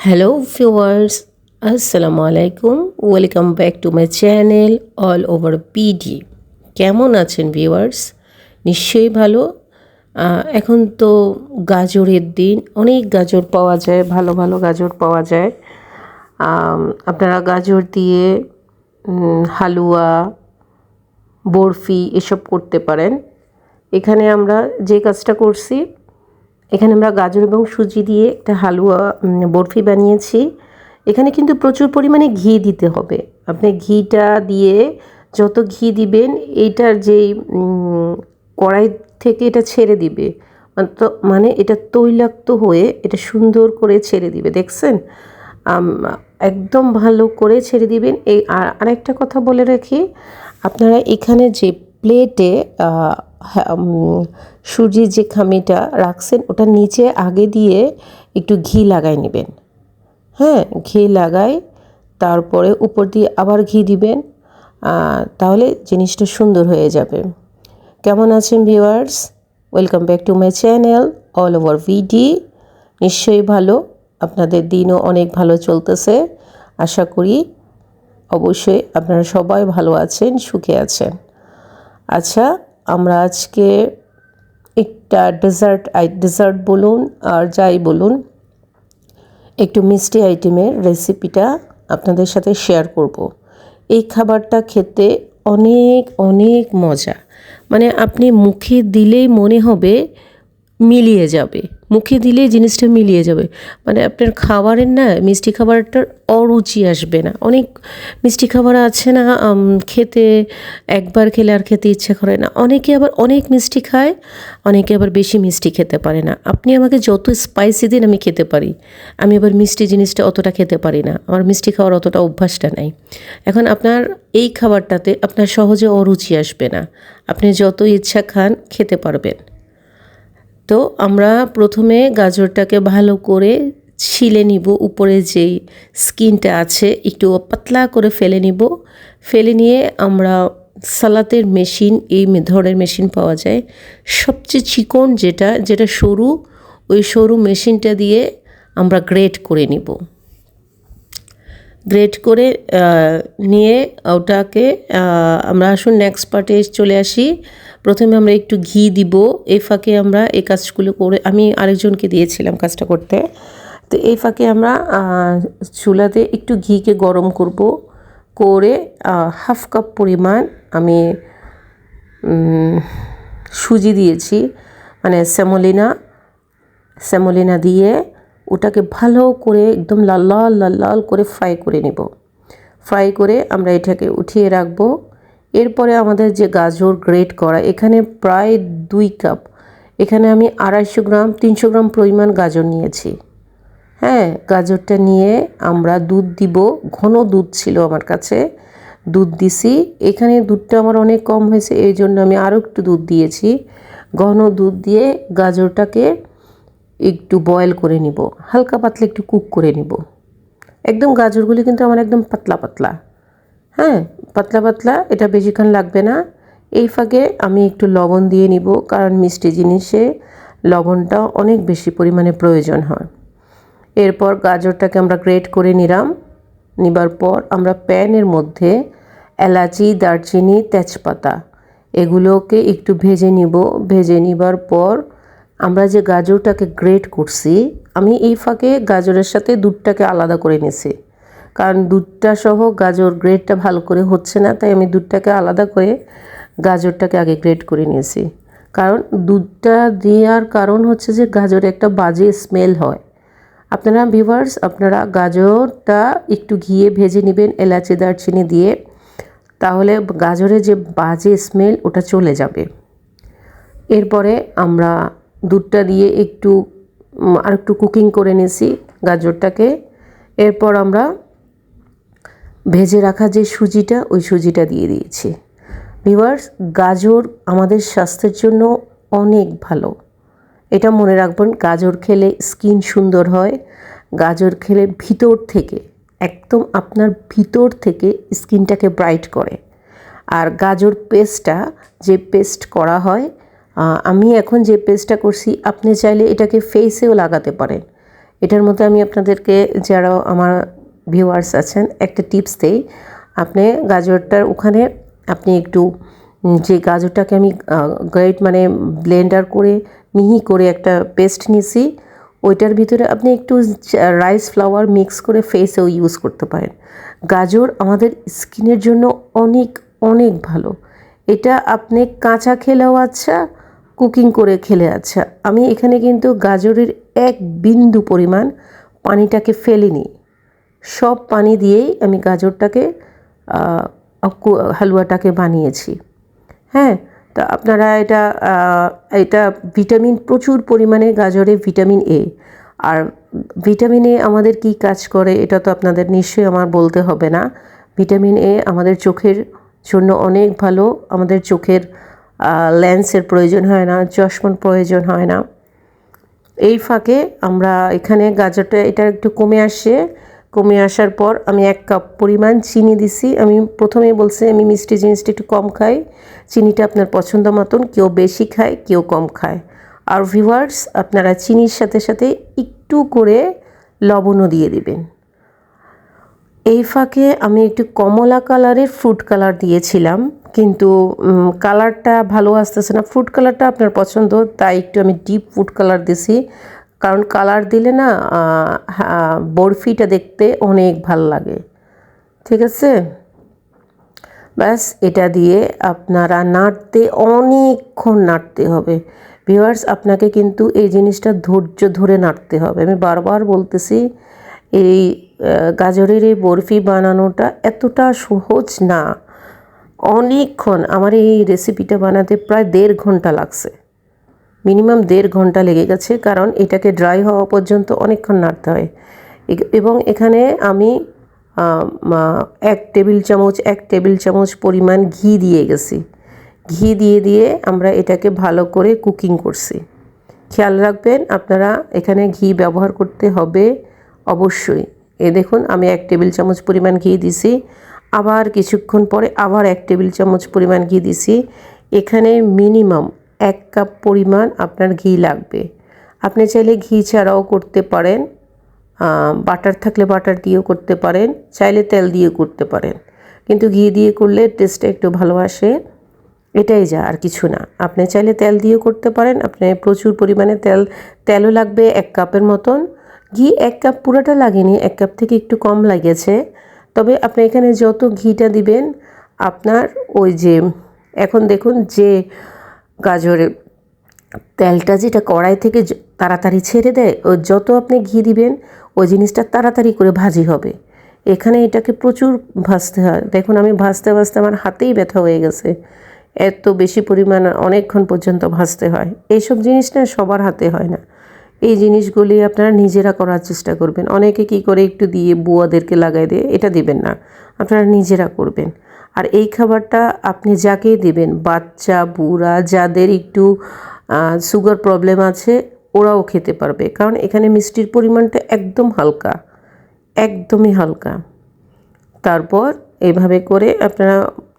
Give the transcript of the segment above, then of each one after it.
Hello viewers, আসসালামু আলাইকুম। Welcome back to my channel all over PD. কেমন আছেন ভিউয়ার্স? নিশ্চয়ই ভালো। এখন তো গাজরের দিন, অনেক গাজর পাওয়া যায়, ভালো ভালো গাজর পাওয়া যায়। আপনারা গাজর দিয়ে হালুয়া, বরফি এসব করতে পারেন। এখানে আমরা যে কাজটা করছি, এখানে আমরা গাজর এবং সুজি দিয়ে একটা হালুয়া বরফি বানিয়েছি। এখানে কিন্তু প্রচুর পরিমাণে ঘি দিতে হবে। আপনি ঘিটা দিয়ে যত ঘি দিবেন, এইটার যেই কড়াই থেকে এটা ছেড়ে দিবে, মানে এটা তৈলাক্ত হয়ে এটা সুন্দর করে ছেড়ে দিবে। দেখছেন, একদম ভালো করে ছেড়ে দিবেন। এই আরেকটা কথা বলে রাখি, আপনারা এখানে যে প্লেটে সুজির যে খামিটা রাখছেন, ওটা নিচে আগে দিয়ে একটু ঘি লাগাই নেবেন। হ্যাঁ, ঘি লাগাই তারপরে উপর দিয়ে আবার ঘি দিবেন, তাহলে জিনিসটা সুন্দর হয়ে যাবে। কেমন আছেন viewers? Welcome back to my channel all over ভিডি। নিশ্চয়ই ভালো, আপনাদের দিনও অনেক ভালো চলতেছে। আশা করি অবশ্যই আপনারা সবাই ভালো আছেন, সুখে আছেন। আচ্ছা, আমরা আজকে একটা ডেজার্ট বলুন আর যাই বলুন, একটু মিষ্টি আইটেমের রেসিপিটা আপনাদের সাথে শেয়ার করব। এই খাবারটা খেতে অনেক অনেক মজা, মানে আপনি মুখে দিলেই মনে হবে মিলিয়ে যাবে, মুখে দিলেই জিনিসটা মিলিয়ে যাবে। মানে আপনার খাবারের না, মিষ্টি খাবারটার অরুচি আসবে না। অনেক মিষ্টি খাবার আছে না, খেতে একবার খেলে আর খেতে ইচ্ছে করে না। অনেকে আবার অনেক মিষ্টি খায়, অনেকে আবার বেশি মিষ্টি খেতে পারে না। আপনি আমাকে যত স্পাইসি দিন আমি খেতে পারি, আমি আবার মিষ্টি জিনিসটা অতটা খেতে পারি না, আমার মিষ্টি খাওয়ার অতটা অভ্যাসটা নাই। এখন আপনার এই খাবারটাতে আপনার সহজে অরুচি আসবে না, আপনি যত ইচ্ছা খান খেতে পারবেন। তো আমরা প্রথমে গাজরটাকে ভালো করে ছিলে নিব, উপরে যেই স্কিনটা আছে একটু পাতলা করে ফেলে নিব। ফেলে নিয়ে আমরা সালাতের মেশিন, এই ধরনের মেশিন পাওয়া যায়, সবচেয়ে চিকন যেটা সরু, ওই সরু মেশিনটা দিয়ে আমরা গ্রেট করে নিব। গ্রেট করে নিয়ে ওটাকে আমরা আসুন নেক্সট পার্টে চলে আসি। প্রথমে আমরা একটু ঘি দিব। এই ফাঁকে আমরা এই কাজগুলো করে, আমি আরেকজনকে দিয়েছিলাম কাজটা করতে। তো এই ফাঁকে আমরা চুলাতে একটু ঘিকে গরম করব, করে হাফ কাপ পরিমাণ আমি সুজি দিয়েছি, মানে সেমোলিনা দিয়ে ওটাকে ভালো করে একদম লাল লাল লাল লাল করে ফ্রাই করে নিব। ফ্রাই করে আমরা এটাকে উঠিয়ে রাখবো। এরপরে আমাদের যে গাজর গ্রেট করা, এখানে প্রায় 2 কাপ, এখানে আমি 250 গ্রাম 300 গ্রাম পরিমাণ গাজর নিয়েছি। হ্যাঁ, গাজরটা নিয়ে আমরা দুধ দিব। ঘন দুধ ছিল আমার কাছে, দুধ দিছি। এখানে দুধটা আমার অনেক কম হয়েছে, এই জন্য আমি আরও একটু দুধ দিয়েছি। ঘন দুধ দিয়ে গাজরটাকে একটু বয়েল করে নিব, হালকা পাতলা একটু কুক করে নিব। একদম গাজরগুলি কিন্তু আমার একদম পাতলা পাতলা, হ্যাঁ পাতলা পাতলা, এটা বেশিক্ষণ লাগবে না। এই ফাঁকে আমি একটু লবণ দিয়ে নিব, কারণ মিষ্টি জিনিসে লবণটা অনেক বেশি পরিমাণে প্রয়োজন হয়। এরপর গাজরটাকে আমরা গ্রেট করে নিবার পর আমরা প্যানের মধ্যে এলাচি, দারচিনি, তেজপাতা এগুলোকে একটু ভেজে নিব। ভেজে নিবার পর আমরা যে গাজরটাকে গ্রেট করছি, আমি এই ফাঁকে গাজরের সাথে দুধটাকে আলাদা করে নিছি, কারণ দুধটা সহ গাজর গ্রেটটা ভালো করে হচ্ছে না, তাই আমি দুধটাকে আলাদা করে গাজরটাকে আগে গ্রেট করে নিয়েছি। কারণ দুধটা দেওয়ার কারণ হচ্ছে যে গাজরে একটা বাজে স্মেল হয়। আপনারা ভিউয়ার্স, আপনারা গাজরটা একটু ঘিয়ে ভেজে নেবেন এলাচি দারচিনি দিয়ে, তাহলে গাজরের যে বাজে স্মেল ওটা চলে যাবে। এরপরে আমরা দুধটা দিয়ে আর একটু কুকিং করে নিয়েছি গাজরটাকে। এরপর আমরা ভেজে রাখা যে সুজিটা, ওই সুজিটা দিয়ে দিয়েছি। ভিউয়ার্স, গাজর আমাদের স্বাস্থ্যের জন্য অনেক ভালো, এটা মনে রাখবেন। গাজর খেলে স্কিন সুন্দর হয়, গাজর খেলে ভিতর থেকে, একদম আপনার ভিতর থেকে স্কিনটাকে ব্রাইট করে। আর গাজর পেস্টটা যে পেস্ট করা হয়, আমি এখন যে পেস্টটা করছি, আপনি চাইলে এটাকে ফেসেও লাগাতে পারেন। এটার মধ্যে আমি আপনাদেরকে, যারা আমার ভিউয়ার্স আছেন, একটা টিপস দেই। আপনি গাজরটার ওখানে আপনি একটু যে গাজরটাকে আমি গ্রেট মানে ব্লেন্ডার করে মিহি করে একটা পেস্ট নিয়েছি, ওইটার ভিতরে আপনি একটু রাইস ফ্লাওয়ার মিক্স করে ফেসেও ইউজ করতে পারেন। গাজর আমাদের স্কিনের জন্য অনেক অনেক ভালো। এটা আপনি কাঁচা খেলেও আচ্ছা, কুকিং করে খেলে আচ্ছা। আমি এখানে কিন্তু গাজরের এক বিন্দু পরিমাণ পানিটাকে ফেলিনি, সব পানি দিয়েই আমি গাজরটাকে হালুয়াটাকে বানিয়েছি। হ্যাঁ, তা আপনারা এটা ভিটামিন প্রচুর পরিমাণে, গাজরে vitamin A. R vitamin A আমাদের কি কাজ করে এটা তো আপনাদের নিশ্চয়ই আমার বলতে হবে না। ভিটামিন এ আমাদের চোখের জন্য অনেক ভালো। আমাদের চোখের লেন্সের প্রয়োজন হয় না, চশমার প্রয়োজন হয় না। এই ফাঁকে আমরা এখানে গাজরটা এটা একটু কমে আসার পর আমি 1 কাপ পরিমাণ চিনি দিছি। আমি প্রথমেই বলছি আমি মিষ্টি জিনিসটা একটু কম খাই। চিনিটা আপনার পছন্দ মতন, কেউ বেশি খায়, কেউ কম খায়। আর ভিউয়ার্স, আপনারা চিনির সাথে সাথে একটু করে লবণও দিয়ে দিবেন। এই ফাঁকে আমি একটু কমলা কালারের ফ্রুট কালার দিয়েছিলাম, কিন্তু কালারটা ভালো আসতেছে না। ফ্রুট কালারটা আপনার পছন্দ, তাই একটু আমি ডিপ ফুড কালার দিছি। কারণ কালার দিলে না বরফিটা দেখতে অনেক ভাল লাগে। ঠিক আছে, ব্যাস এটা দিয়ে আপনারা অনেকক্ষণ নাড়তে হবে। ভিউয়ার্স, আপনাকে কিন্তু এই জিনিসটা ধৈর্য ধরে নাড়তে হবে। আমি বারবার বলতেছি, এই গাজরের এই বরফি বানানোটা এতটা সহজ না। অনেকক্ষণ, আমার এই রেসিপিটা বানাতে প্রায় 1.5 ঘন্টা লাগছে, মিনিমাম 1.5 ঘন্টা লেগে গেছে, কারণ এটাকে ড্রাই হওয়া পর্যন্ত অনেকক্ষণ নাড়তে হয়। এবং এখানে আমি 1 টেবিল চামচ পরিমাণ ঘি দিয়ে গেছি। ঘি দিয়ে আমরা এটাকে ভালো করে কুকিং করছি। খেয়াল রাখবেন আপনারা, এখানে ঘি ব্যবহার করতে হবে অবশ্যই। দেখুন, আমি 1 টেবিল চামচ পরিমাণ ঘি দিছি, আবার কিছুক্ষণ পরে আবার 1 টেবিল চামচ পরিমাণ ঘি দিছি। এখানে মিনিমাম 1 কাপ পরিমাণ আপনার ঘি লাগবে। আপনি চাইলে ঘি ছাড়াও করতে পারেন, বাটার থাকলে বাটার দিয়েও করতে পারেন, চাইলে তেল দিয়েও করতে পারেন, কিন্তু ঘি দিয়ে করলে টেস্টটা একটু ভালো আসে। এটাই যা, আর কিছু না। আপনি চাইলে তেল দিয়েও করতে পারেন, আপনি প্রচুর পরিমাণে তেলও লাগবে 1 কাপের মতন। ঘি 1 কাপ পুরোটা লাগেনি, 1 কাপ থেকে একটু কম লাগেছে। তবে আপনি এখানে যত ঘিটা দিবেন, আপনার ওই যে এখন দেখুন যে গাজরের তেলটা যেটা কড়াই থেকে তাড়াতাড়ি ছেড়ে দেয়, ও যত আপনি ঘি দিবেন ওই জিনিসটা তাড়াতাড়ি করে ভাজি হবে। এখানে এটাকে প্রচুর ভাজতে হয়। দেখুন, আমি ভাজতে আমার হাতেই ব্যথা হয়ে গেছে, এত বেশি পরিমাণ অনেকক্ষণ পর্যন্ত ভাজতে হয়। এইসব জিনিস না সবার হাতে হয় না। এই জিনিসগুলি আপনারা নিজেরা করার চেষ্টা করবেন। অনেকে কি করে একটু দিয়ে বুয়াদেরকে লাগাই দিয়ে, এটা দিবেন না, আপনারা নিজেরা করবেন। আর এই খাবারটা আপনি যাকেই দিবেন, বাচ্চা, বুড়া, যাদের একটু সুগার প্রবলেম আছে, ওরাও খেতে পারবে, কারণ এখানে মিষ্টির পরিমাণটা একদম হালকা, একদমই হালকা। তারপর এইভাবে করে আপনারা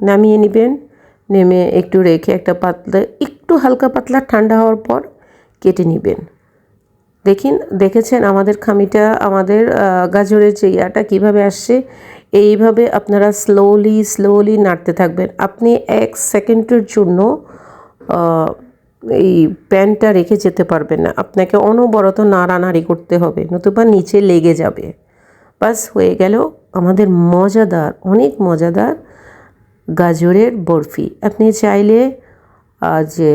নামিয়ে নেবেন। নেমে একটু রেখে একটা পাতলা, একটু হালকা পাতলা ঠান্ডা হওয়ার পর কেটে নেবেন। দেখেছেন আমাদের খামিটা, আমাদের গাজরের যে ইয়াটা কীভাবে আসছে। এইভাবে আপনারা স্লোলি নাড়তে থাকবেন। আপনি 1 সেকেন্ডের জন্য এই প্যানটা রেখে যেতে পারবেন না, আপনাকে অনবরত নাড়ানাড়ি করতে হবে, নতুবা নিচে লেগে যাবে। বাস হয়ে গেল আমাদের মজাদার, অনেক মজাদার গাজরের বরফি। আপনি চাইলে যে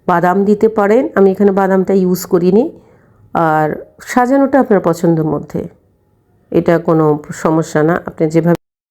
বাদাম দিতে পারেন, আমি এখানে বাদামটা ইউজ করিনি। আর সাজানোটা আপনার পছন্দের মধ্যে, এটা কোনো সমস্যা না, আপনি যেভাবে